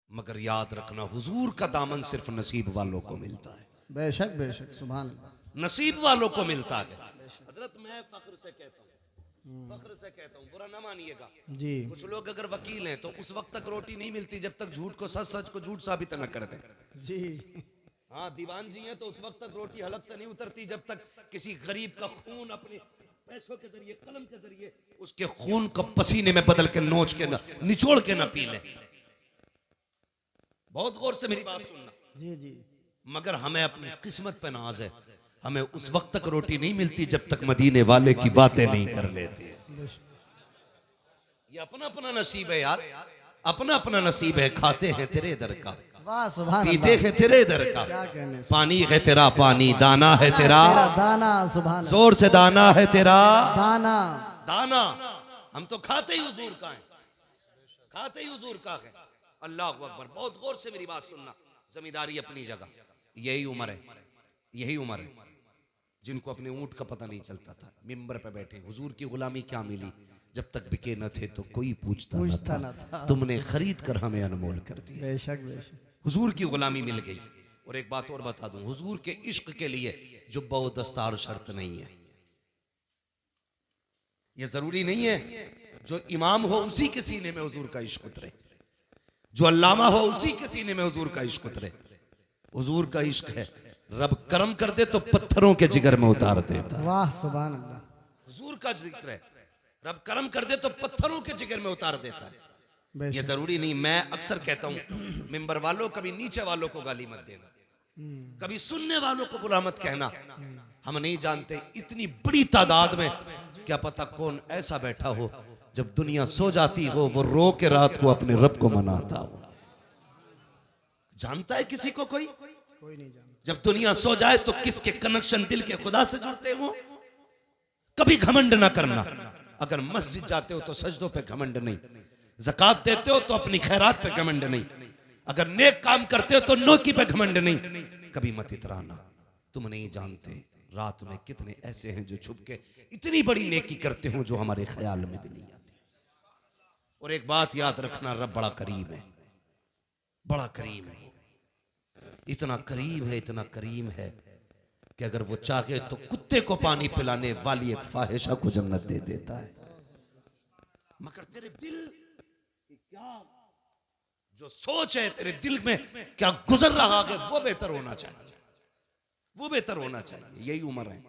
मगर याद रखना हुजूर का दामन सिर्फ नसीब वालों को मिलता है। बेशक बेशक, सुभान अल्लाह। नसीब वालों को मिलता है। हजरत मैं फख्र से कहता हूँ, बुरा ना मानिएगा जी। कुछ लोग अगर वकील हैं तो उस वक्त तक रोटी नहीं मिलती जब तक झूठ को सच, सच को झूठ साबित न कर दें। जी हाँ, दीवान जी हैं तो उस वक्त तक रोटी हलक से नहीं उतरती जब तक किसी गरीब का खून अपने पैसों के जरिए, कलम के जरिए उसके खून को पसीने में बदल के नोच के ना, निचोड़ के ना पी ले। बहुत गौर से मेरी बात सुनना। जी जी। मगर हमें अपनी किस्मत पे नाज है, हमें उस वक्त तक रोटी नहीं मिलती जब तक मदीने वाले की बातें नहीं कर लेते। ये अपना अपना नसीब है यार, अपना अपना नसीब है। खाते हैं तेरे दर का, वाह सुभान पीते हैं तेरे दर का, क्या कहने, पानी है तेरा पानी, दाना है तेरा दाना, सुभान जोर से दाना है तेरा दाना। दाना। हम तो खाते ही हुजूर का है, खाते ही हुजूर का है। अल्लाह अकबर। बहुत गौर से मेरी बात सुनना। जमींदारी अपनी जगह, यही उम्र है, यही उम्र है जिनको अपने ऊंट का पता नहीं चलता था, मिंबर पे बैठे हुजूर की गुलामी क्या मिली, जब तक बिके न थे तो कोई पूछता न था, तुमने खरीद कर हमें अनमोल कर दिया। बेशक बेशक, हुजूर की गुलामी मिल गई। और एक बात और बता दूं, हुजूर के इश्क के लिए जुब्बा व दस्तार शर्त नहीं है। यह जरूरी नहीं है जो इमाम हो उसी के सीने में हुजूर का इश्क उतरे, जो अल्लामा हो उसी के सीने में हुजूर का इश्क उतरे। हुजूर का इश्क है, रब करम कर दे तो पत्थरों के जिगर में उतार देता। वाह सुभान अल्लाह। हुजूर का जिक्र है, रब करम कर दे तो पत्थरों के जिगर में उतार देता है। ये जरूरी नहीं। मैं अक्सर कहता हूं मिंबर वालों, कभी नीचे वालों को गाली मत देना, कभी सुनने वालों को बुरा मत कहना। हम नहीं जानते इतनी बड़ी तादाद में क्या पता कौन ऐसा बैठा हो जब दुनिया सो जाती हो वो रो के रात को अपने रब को मनाता हो। जानता है किसी को कोई नहीं जानता। जब दुनिया सो जाए तो किसके कनेक्शन दिल के खुदा से जुड़ते हो। कभी घमंड ना करना। अगर मस्जिद जाते हो तो सजदों पे घमंड नहीं, ज़कात देते हो तो अपनी खैरात पे घमंड नहीं, अगर नेक काम करते हो तो नोकी पे घमंड नहीं। कभी मत इतराना। तुम नहीं जानते रात में कितने ऐसे हैं जो छुप के इतनी बड़ी नेकी करते हो जो हमारे ख्याल में भी नहीं आती। और एक बात याद रखना, रब बड़ा करीम है, बड़ा करीम है। इतना करीम है, इतना करीम है कि अगर वो चाहे तो कुत्ते को पानी पिलाने वाली एक फाहिशा को जन्नत दे देता है। मगर तेरे दिल क्या जो सोच है, तेरे दिल में क्या गुजर रहा है, वो बेहतर होना चाहिए, वो बेहतर होना चाहिए। यही उम्र है।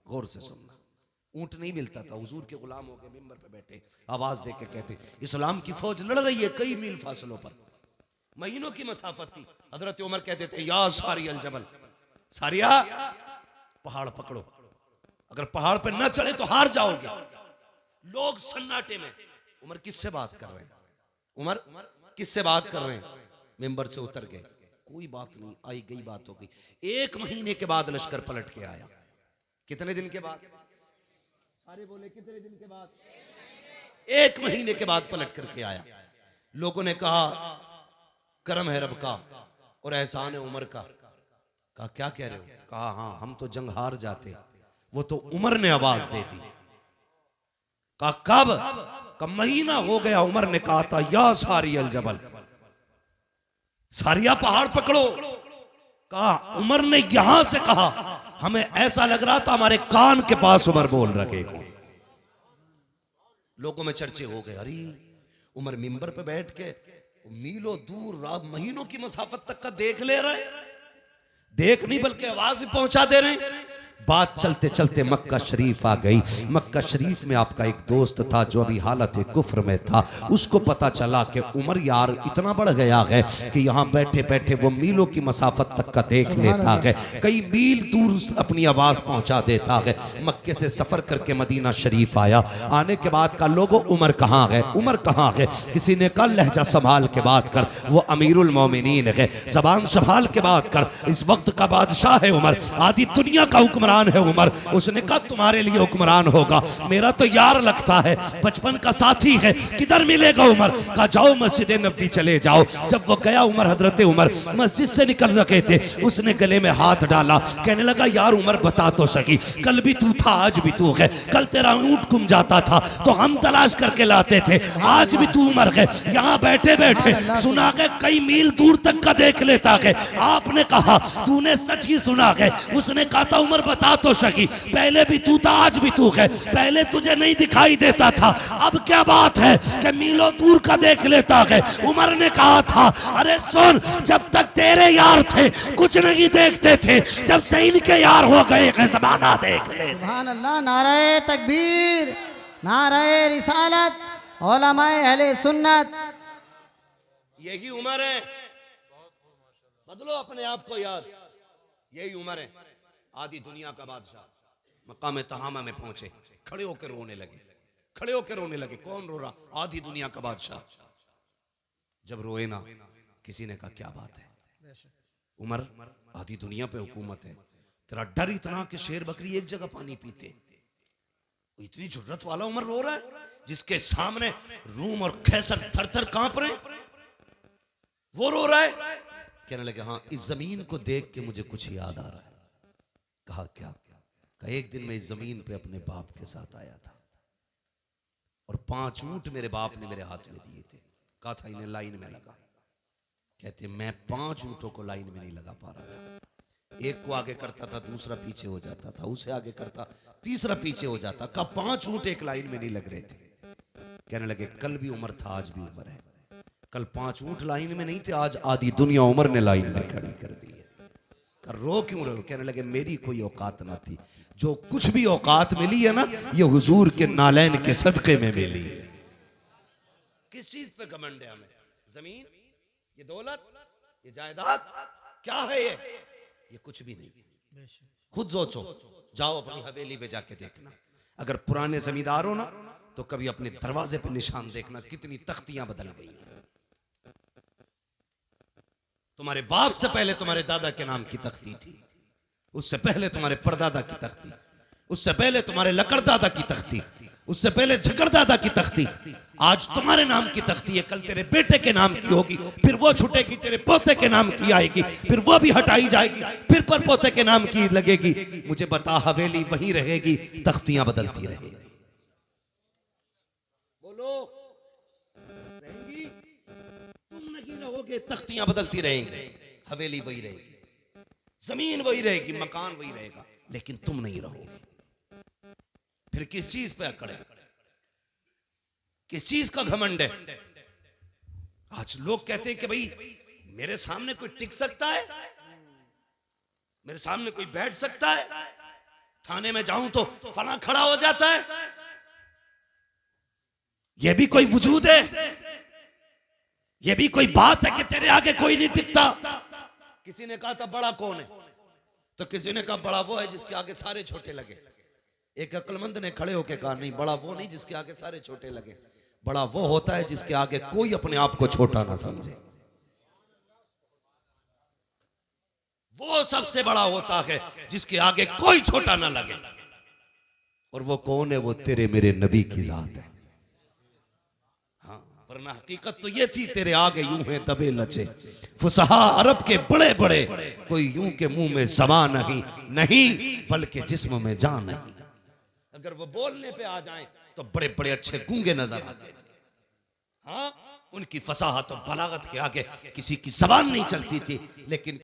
गौर से सुनना। ऊंट नहीं मिलता था, हुजूर के गुलाम हो गए, मिंबर पे बैठे आवाज दे के कहते इस्लाम की फौज लड़ रही है कई मील फासलों पर, महीनों की मसाफत थी। हजरत उमर कहते थे या सारी अल जबल, सारिया पहाड़ पकड़ो, अगर पहाड़ पे न चढ़े तो हार जाओगे। लोग सन्नाटे में, उमर किससे बात कर रहे हैं, उमर किससे बात कर रहे हैं। मिंबर से उतर गए, कोई बात नहीं, आई गई बात हो गई। 1 महीने के बाद लश्कर पलट के आया। कितने दिन के बाद? सारे बोले कितने दिन के बाद? 1 महीने के बाद पलट करके आया। लोगों ने कहा करम है रब का और एहसान है उमर का। कहा क्या कह रहे हो? कहा हाँ, हम तो जंग हार जाते, वो तो उमर ने आवाज दे दी। कहा कब? का महीना हो गया। उमर ने कहा था या सारी अल जबल, सारिया पहाड़ पकड़ो। कहा उमर ने यहां से कहा, हमें ऐसा लग रहा था हमारे कान के पास उमर बोल रखे हो। लोगों में चर्चे हो गए, अरे उमर मिंबर पे बैठ के मीलों दूर महीनों की मसाफत तक का देख ले रहे, देख नहीं बल्कि आवाज भी पहुंचा दे रहे। बात चलते चलते मक्का शरीफ आ गई। मक्का शरीफ में आपका एक दोस्त था जो अभी हालत कुफ्र में था। उसको पता चला कि उमर यार इतना बढ़ गया है कि यहाँ बैठे बैठे वो मीलों की मसाफत तक का देख लेता है, कई मील दूर अपनी आवाज पहुंचा देता है। मक्के से सफर करके मदीना शरीफ आया। आने के बाद का लोगों उमर कहाँ है, उमर कहाँ है? किसी ने कहा लहजा संभाल के बात कर, वो अमीरुल मोमिनीन है, जबान संभाल के बात कर, इस वक्त का बादशाह है उमर, आधी दुनिया का हुक्मरान हुक्मरान है उमर। उसने कहा तुम्हारे लिए हुक्मरान होगा, मेरा तो यार लगता है, बचपन का साथी है, किधर मिलेगा उमर? कहा जाओ मस्जिद नबी चले जाओ। जब वो गया उमर, हजरत उमर मस्जिद से निकल रखे थे, उसने गले में हाथ डाला, कहने लगा यार उमर बता तो सही, कल भी तू था आज भी तू है, कल तेरा ऊंट गुम जाता था तो हम तलाश करके लाते थे, आज भी तू उमर है, यहाँ बैठे बैठे सुना के कई मील दूर तक का देख लेता है। आपने कहा तूने सच ही सुना है। उसने कहा था उमर बता तो सही, पहले भी तू था आज भी तू है, पहले तुझे नहीं दिखाई देता था, अब क्या बात है कि मीलों दूर का देख लेता है? उमर ने कहा था अरे सुन, जब तक तेरे यार थे कुछ नहीं देखते थे, जब से इनके यार हो गए हैं ज़माना देख ले। सुभान अल्लाह। नाराए तकबीर, नाराए रिसालत, उलमाए अहले सुन्नत। यही उमर है, बदलो अपने आप को याद, यही उमर है। आधी दुनिया का बादशाह मकाम तहामा में पहुंचे, खड़े होकर रोने लगे, खड़े होकर रोने लगे। कौन रो रहा? आधी दुनिया का बादशाह। जब रोए ना, किसी ने कहा क्या बात है उमर, आधी दुनिया पे हुकूमत है, तेरा डर इतना कि शेर बकरी एक जगह पानी पीते, इतनी जुर्रत वाला उमर रो रहा है, जिसके सामने रूम और कैसर थर थर कांप रहे, वो रो रहा है। कहने लगे हाँ, इस जमीन को देख के मुझे कुछ याद आ रहा है। कहा क्या? कहा एक दिन मैं इस जमीन पे अपने बाप के साथ आया था और 5 ऊंट मेरे बाप ने मेरे हाथ में दिए थे, कहा था इन्हें लाइन में लगा। कहते मैं 5 ऊंटों को लाइन में नहीं लगा पा रहा था, एक को आगे करता था, दूसरा पीछे हो जाता था, उसे आगे करता, तीसरा पीछे हो जाता। कहा 5 ऊंट एक लाइन में नहीं लग रहे थे। कहने लगे कल भी उमर था आज भी उमर है, कल 5 ऊंट लाइन में नहीं थे, आज आधी दुनिया उमर ने लाइन में खड़ी कर दी है। कर रो क्यों रो? कहने लगे मेरी कोई औकात ना थी, जो कुछ भी औकात मिली है ना ये हुजूर के नालैन के सदके में मिली है। किस चीज पे घमंड है हमें? जमीन, ये दौलत, ये जायदाद, क्या है ये कुछ भी नहीं। खुद सोचो, जाओ अपनी हवेली पे जाके देखना, अगर पुराने जमींदार हो ना तो कभी अपने दरवाजे पे निशान देखना, कितनी तख्तियां बदल गई हैं। तुम्हारे बाप से पहले तुम्हारे दादा के नाम की तख्ती थी, उससे पहले तुम्हारे परदादा की तख्ती, उससे पहले तुम्हारे लकड़दादा की तख्ती, उससे पहले झकड़दादा की तख्ती, आज तुम्हारे नाम की तख्ती है, कल तेरे बेटे के नाम की होगी, फिर वो छूटेगी, तेरे पोते के नाम की आएगी, फिर वो भी हटाई जाएगी, फिर पर पोते के नाम की लगेगी। मुझे बता, हवेली वहीं रहेगी, तख्तियां बदलती रहेगी। बोलो रहेंगी? तुम नहीं रहोगे, तख्तियां बदलती रहेंगी, हवेली वही रहेगी, जमीन वही रहेगी, मकान वही रहेगा, लेकिन तुम नहीं रहोगे। फिर किस चीज पे अकड़ है? किस चीज का घमंड है? आज लोग कहते हैं कि भाई मेरे सामने कोई टिक सकता है, मेरे सामने कोई बैठ सकता है, थाने में जाऊं तो फला खड़ा हो जाता है, यह भी कोई वजूद है? यह भी कोई बात है कि तेरे आगे कोई नहीं टिकता? किसी ने कहा था बड़ा कौन है, तो किसी ने कहा बड़ा वो है जिसके आगे सारे छोटे लगे। एक अक्लमंद ने खड़े होकर कहा नहीं, बड़ा वो नहीं जिसके आगे सारे छोटे लगे, बड़ा वो होता है जिसके आगे कोई अपने आप को छोटा ना समझे। वो सबसे बड़ा होता है जिसके आगे कोई छोटा ना लगे। और वो कौन है? वो तेरे मेरे नबी की जात है। हाँ, वरना हकीकत तो ये थी, तेरे आगे यूं है दबे लचे फुसहा अरब के बड़े बड़े, कोई यूं के मुंह में ज़बान नहीं, नहीं बल्कि जिस्म में जान नहीं। अगर वो बोलने पे आ जाएं तो बड़े बड़े अच्छे गूंगे नजर आते थे। हाँ, उनकी फसाहत और बलागत के आगे किसी की ज़बान नहीं चलती थी, लेकिन